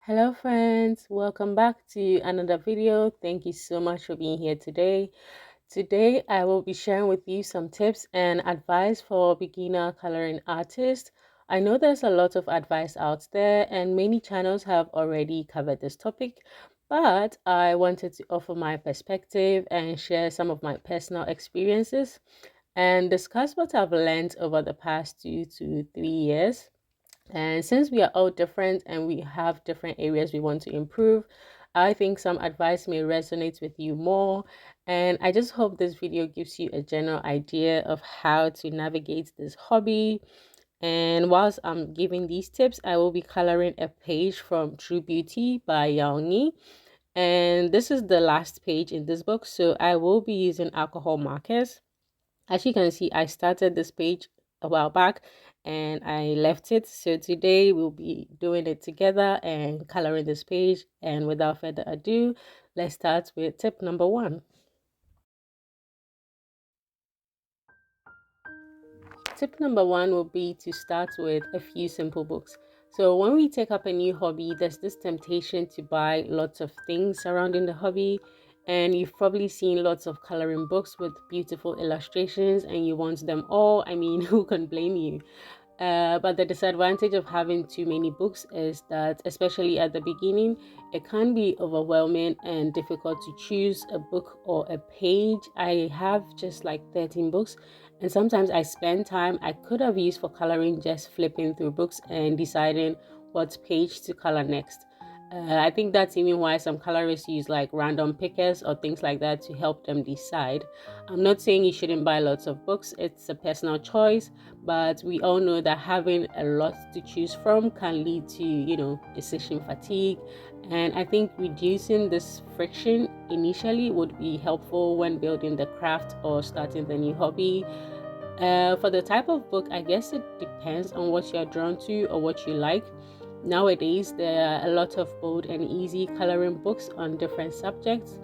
Hello friends, welcome back to another video. Thank you so much for being here today. Today I will be sharing with you some tips and advice for beginner coloring artists. I know there's a lot of advice out there and many channels have already covered this topic, but I wanted to offer my perspective and share some of my personal experiences and discuss what I've learned over the past 2 to 3 years. And since we are all different and we have different areas we want to improve, I think some advice may resonate with you more. And I just hope this video gives you a general idea of how to navigate this hobby. And whilst I'm giving these tips, I will be coloring a page from True Beauty by Yaongi. And this is the last page in this book, so I will be using alcohol markers. As you can see, I started this page a while back and I left it. So today we'll be doing it together and coloring this page. And without further ado, let's start with tip number 1. Tip number 1 will be to start with a few simple books. So when we take up a new hobby, there's this temptation to buy lots of things surrounding the hobby. And you've probably seen lots of coloring books with beautiful illustrations and you want them all. I mean, who can blame you? But the disadvantage of having too many books is that, especially at the beginning, it can be overwhelming and difficult to choose a book or a page. I have just like 13 books, and sometimes I spend time I could have used for coloring just flipping through books and deciding what page to color next. I think that's even why some colorists use like random pickers or things like that to help them decide. I'm not saying you shouldn't buy lots of books, it's a personal choice, but we all know that having a lot to choose from can lead to, decision fatigue. And I think reducing this friction initially would be helpful when building the craft or starting the new hobby. For the type of book, I guess it depends on what you're drawn to or what you like. Nowadays, there are a lot of bold and easy coloring books on different subjects.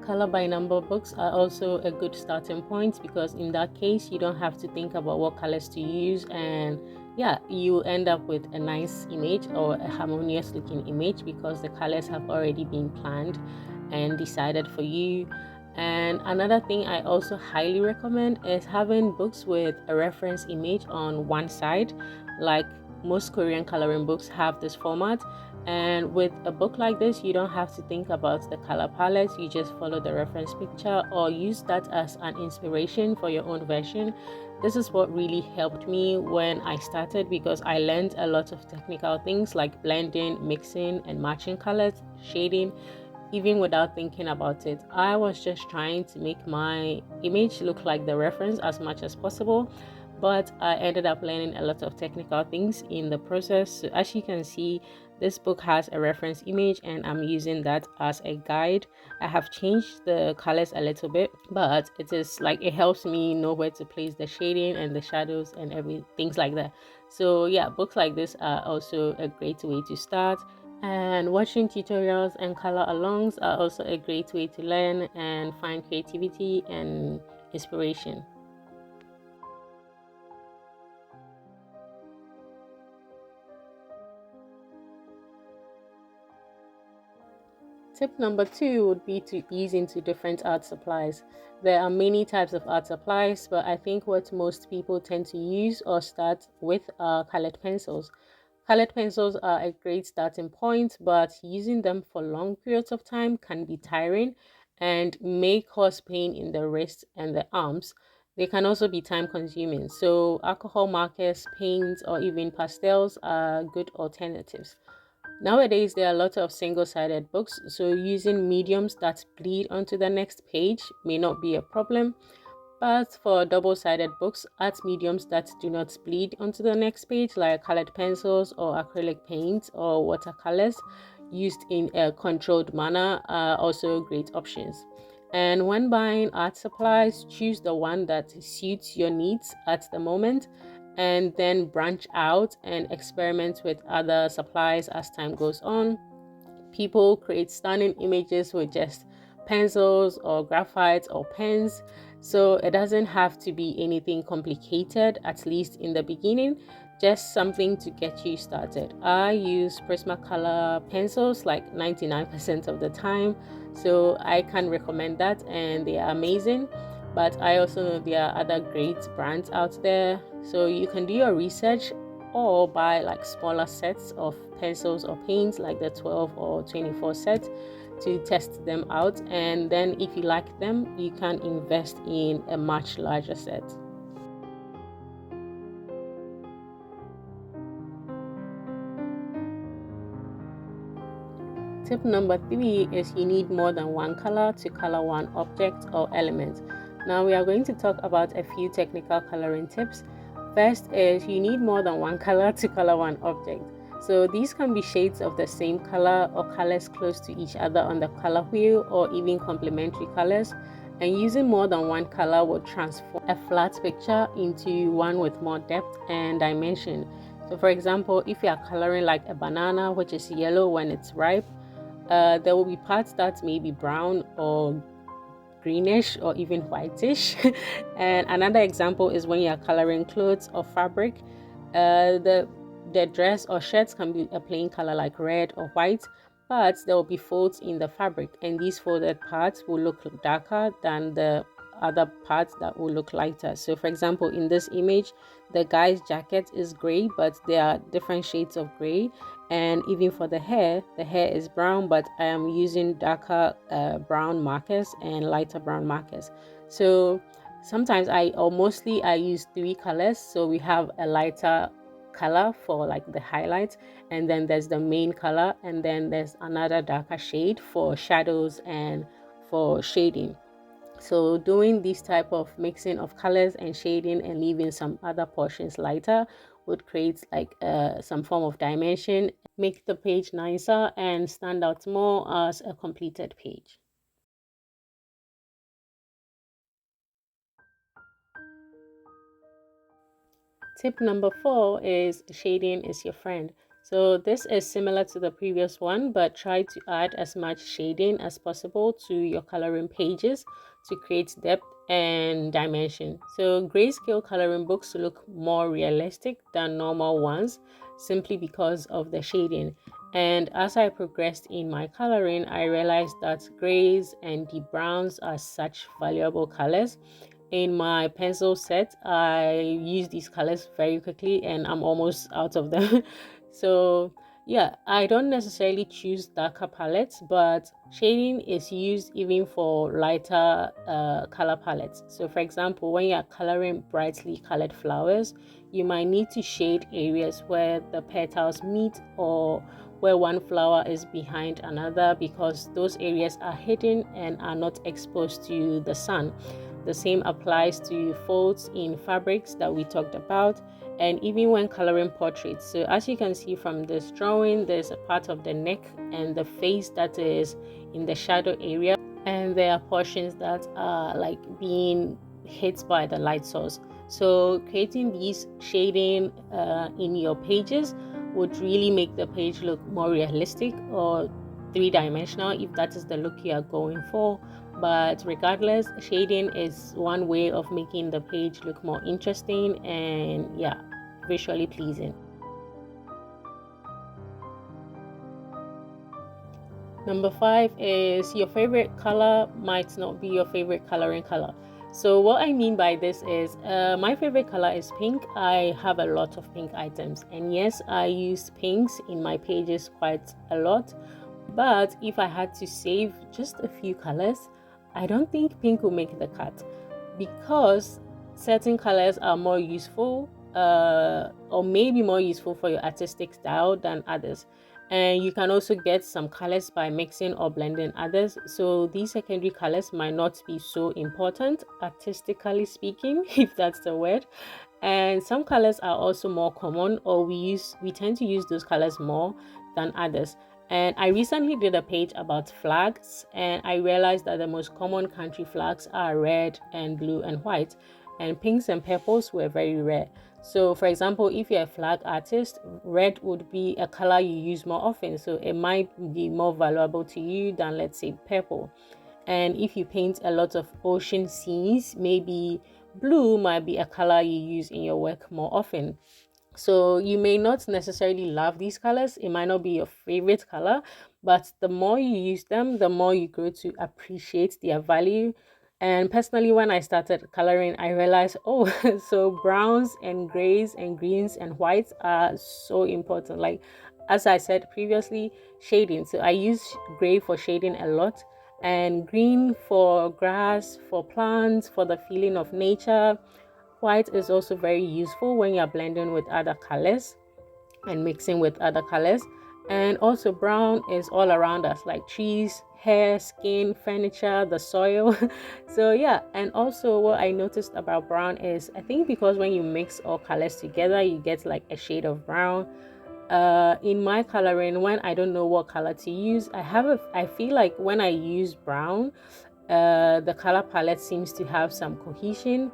Color by number books are also a good starting point because in that case, you don't have to think about what colors to use, and yeah, you end up with a nice image or a harmonious looking image because the colors have already been planned and decided for you. And another thing I also highly recommend is having books with a reference image on one side. Like most Korean coloring books have this format, and with a book like this you don't have to think about the color palette. You just follow the reference picture or use that as an inspiration for your own version. This is what really helped me when I started because I learned a lot of technical things like blending, mixing and matching colors, shading, even without thinking about it. I was just trying to make my image look like the reference as much as possible, but I ended up learning a lot of technical things in the process. So as you can see, this book has a reference image and I'm using that as a guide. I have changed the colors a little bit, but it is like it helps me know where to place the shading and the shadows and things like that. So yeah, books like this are also a great way to start. And watching tutorials and color alongs are also a great way to learn and find creativity and inspiration. Tip number 2 would be to ease into different art supplies. There are many types of art supplies, but I think what most people tend to use or start with are colored pencils. Colored pencils are a great starting point, but using them for long periods of time can be tiring and may cause pain in the wrists and the arms. They can also be time consuming. So alcohol markers, paints, or even pastels are good alternatives. Nowadays, there are lots of single-sided books, so using mediums that bleed onto the next page may not be a problem. But for double-sided books, art mediums that do not bleed onto the next page, like colored pencils or acrylic paints or watercolors used in a controlled manner, are also great options. And when buying art supplies, choose the one that suits your needs at the moment and then branch out and experiment with other supplies as time goes on. People create stunning images with just pencils or graphite or pens, so it doesn't have to be anything complicated, at least in the beginning. just something to get you started. I use Prismacolor pencils like 99% of the time, so I can recommend that, and they are amazing. But I also know there are other great brands out there, so you can do your research or buy like smaller sets of pencils or paints, like the 12 or 24 set, to test them out, and then if you like them, you can invest in a much larger set. Tip number 3 is you need more than one color to color one object or element. Now we are going to talk about a few technical coloring tips. First is you need more than one color to color one object. So these can be shades of the same color or colors close to each other on the color wheel, or even complementary colors. And using more than one color will transform a flat picture into one with more depth and dimension. So for example, if you are coloring like a banana, which is yellow when it's ripe, there will be parts that may be brown or greenish or even whitish. And another example is when you are coloring clothes or fabric. The dress or shirts can be a plain color like red or white, but there will be folds in the fabric, and these folded parts will look darker than the other parts that will look lighter. So for example, in this image, the guy's jacket is gray, but there are different shades of gray. And even for the hair is brown, but I am using darker brown markers and lighter brown markers. So sometimes mostly I use 3 colors. So we have a lighter color for like the highlights, and then there's the main color, and then there's another darker shade for shadows and for shading. So doing this type of mixing of colors and shading and leaving some other portions lighter would create like some form of dimension, make the page nicer and stand out more as a completed page. Tip number 4 is shading is your friend. So this is similar to the previous one, but try to add as much shading as possible to your coloring pages to create depth and dimension. So grayscale coloring books look more realistic than normal ones simply because of the shading. And as I progressed in my coloring, I realized that grays and deep browns are such valuable colors. In my pencil set, I use these colors very quickly and I'm almost out of them. So yeah, I don't necessarily choose darker palettes, but shading is used even for lighter color palettes. So for example, when you're coloring brightly colored flowers, you might need to shade areas where the petals meet or where one flower is behind another, because those areas are hidden and are not exposed to the sun. The same applies to folds in fabrics that we talked about, and even when coloring portraits. So as you can see from this drawing, there's a part of the neck and the face that is in the shadow area, and there are portions that are like being hit by the light source. So creating these shading in your pages would really make the page look more realistic or three-dimensional if that is the look you are going for. But regardless, shading is one way of making the page look more interesting and yeah, visually pleasing. Number 5 is your favorite color might not be your favorite coloring color. So what I mean by this is my favorite color is pink. I have a lot of pink items, and yes, I use pinks in my pages quite a lot. But if I had to save just a few colors, I don't think pink will make the cut, because certain colors are more useful or maybe more useful for your artistic style than others. And you can also get some colors by mixing or blending others. So these secondary colors might not be so important, artistically speaking, if that's the word. And some colors are also more common, or we tend to use those colors more than others. And I recently did a page about flags, and I realized that the most common country flags are red and blue and white, and pinks and purples were very rare. So for example, if you're a flag artist, red would be a color you use more often, so it might be more valuable to you than, let's say, purple. And if you paint a lot of ocean scenes, maybe blue might be a color you use in your work more often. So you may not necessarily love these colors, it might not be your favorite color, but the more you use them, the more you grow to appreciate their value. And personally, when I started coloring, I realized, oh, so browns and grays and greens and whites are so important. Like, as I said previously, shading. So I use gray for shading a lot, and green for grass, for plants, for the feeling of nature. White is also very useful when you're blending with other colors and mixing with other colors. And also brown is all around us, like trees, hair, skin, furniture, the soil. So yeah, and also what I noticed about brown is, I think because when you mix all colors together, you get like a shade of brown. In my coloring, when I don't know what color to use, I feel like when I use brown, the color palette seems to have some cohesion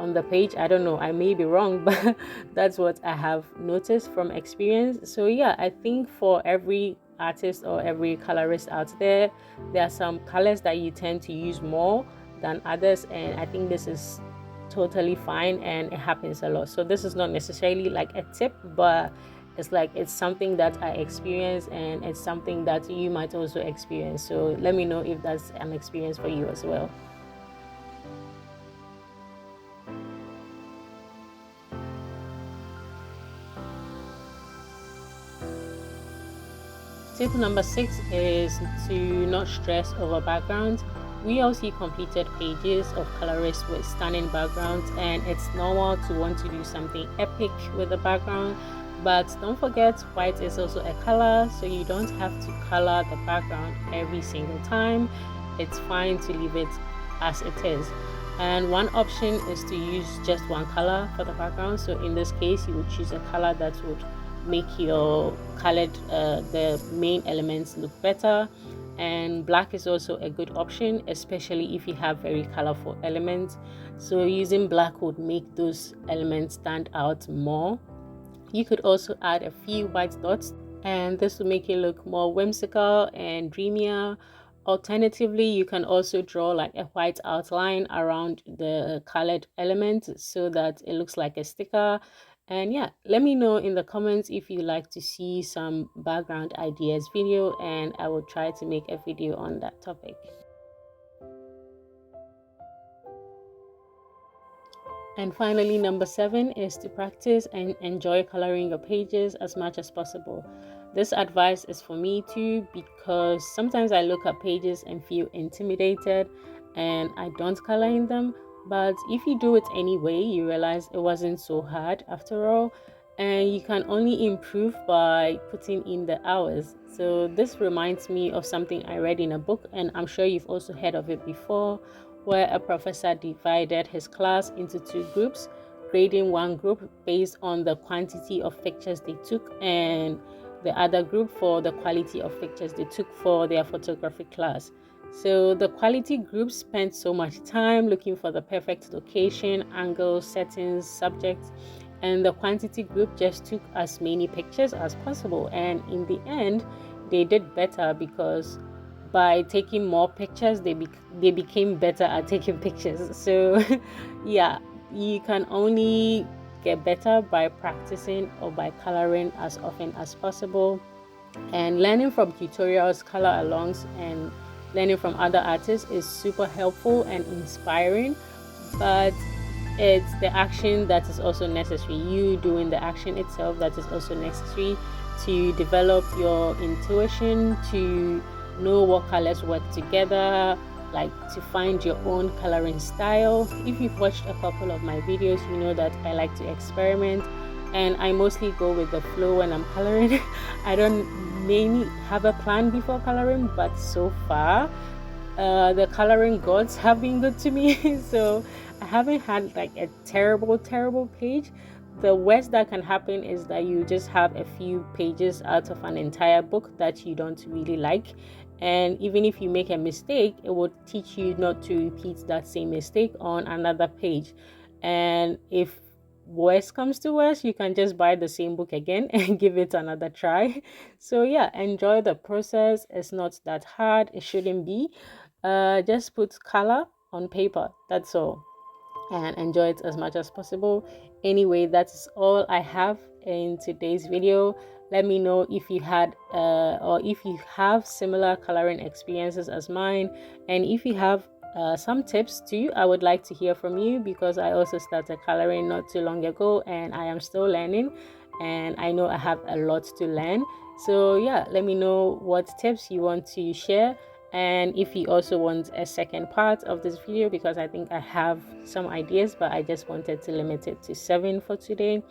on the page. I don't know, I may be wrong, but that's what I have noticed from experience. So yeah, I think for every artist or every colorist out there, there are some colors that you tend to use more than others, and I think this is totally fine and it happens a lot. So this is not necessarily like a tip, but it's something that I experience, and it's something that you might also experience. So let me know if that's an experience for you as well. Tip number 6 is to not stress over backgrounds. We all see completed pages of colorists with stunning backgrounds, and it's normal to want to do something epic with the background. But don't forget, white is also a color, so you don't have to color the background every single time. It's fine to leave it as it is. And one option is to use just one color for the background. So in this case, you would choose a color that would make your colored the main elements look better. And black is also a good option, especially if you have very colorful elements. So using black would make those elements stand out more. You could also add a few white dots, and this will make it look more whimsical and dreamier. Alternatively, you can also draw like a white outline around the colored element so that it looks like a sticker. And yeah, let me know in the comments if you like to see some background ideas video, and I will try to make a video on that topic. And finally, number 7 is to practice and enjoy coloring your pages as much as possible. This advice is for me too, because sometimes I look at pages and feel intimidated and I don't color in them. But if you do it anyway, you realize it wasn't so hard after all, and you can only improve by putting in the hours. So this reminds me of something I read in a book, and I'm sure you've also heard of it before, where a professor divided his class into two groups, grading one group based on the quantity of pictures they took, and the other group for the quality of pictures they took for their photography class. So the quality group spent so much time looking for the perfect location, angles, settings, subjects, and the quantity group just took as many pictures as possible. And in the end, they did better because by taking more pictures, they became better at taking pictures. So yeah, you can only get better by practicing or by coloring as often as possible. And learning from tutorials, color alongs, and learning from other artists is super helpful and inspiring, but it's the action that is also necessary. You doing the action itself that is also necessary to develop your intuition, to know what colors work together, like to find your own coloring style. If you've watched a couple of my videos, you know that I like to experiment, and I mostly go with the flow when I'm coloring. I don't mainly have a plan before coloring, but so far the coloring gods have been good to me. So I haven't had like a terrible page. The worst that can happen is that you just have a few pages out of an entire book that you don't really like, and even if you make a mistake, it will teach you not to repeat that same mistake on another page. And if worst comes to worst, you can just buy the same book again and give it another try. So yeah, enjoy the process. It's not that hard, it shouldn't be. Just put color on paper, that's all. and enjoy it as much as possible. Anyway, that's all I have in today's video. Let me know if you had or if you have similar coloring experiences as mine, and if you have some tips too. I would like to hear from you, because I also started coloring not too long ago and I am still learning, and I know I have a lot to learn. So yeah, let me know what tips you want to share, and if you also want a second part of this video, because I think I have some ideas, but I just wanted to limit it to 7 for today.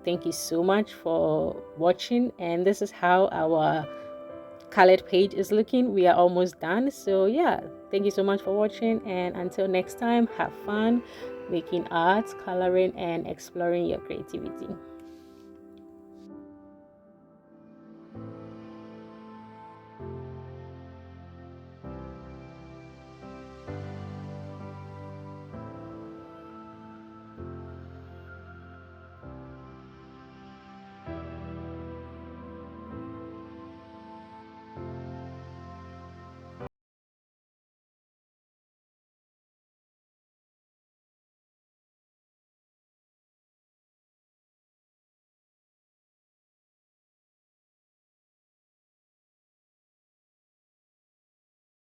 Thank you so much for watching, and this is how our colored page is looking. We are almost done. So yeah, thank you so much for watching, and until next time, have fun making art, coloring, and exploring your creativity.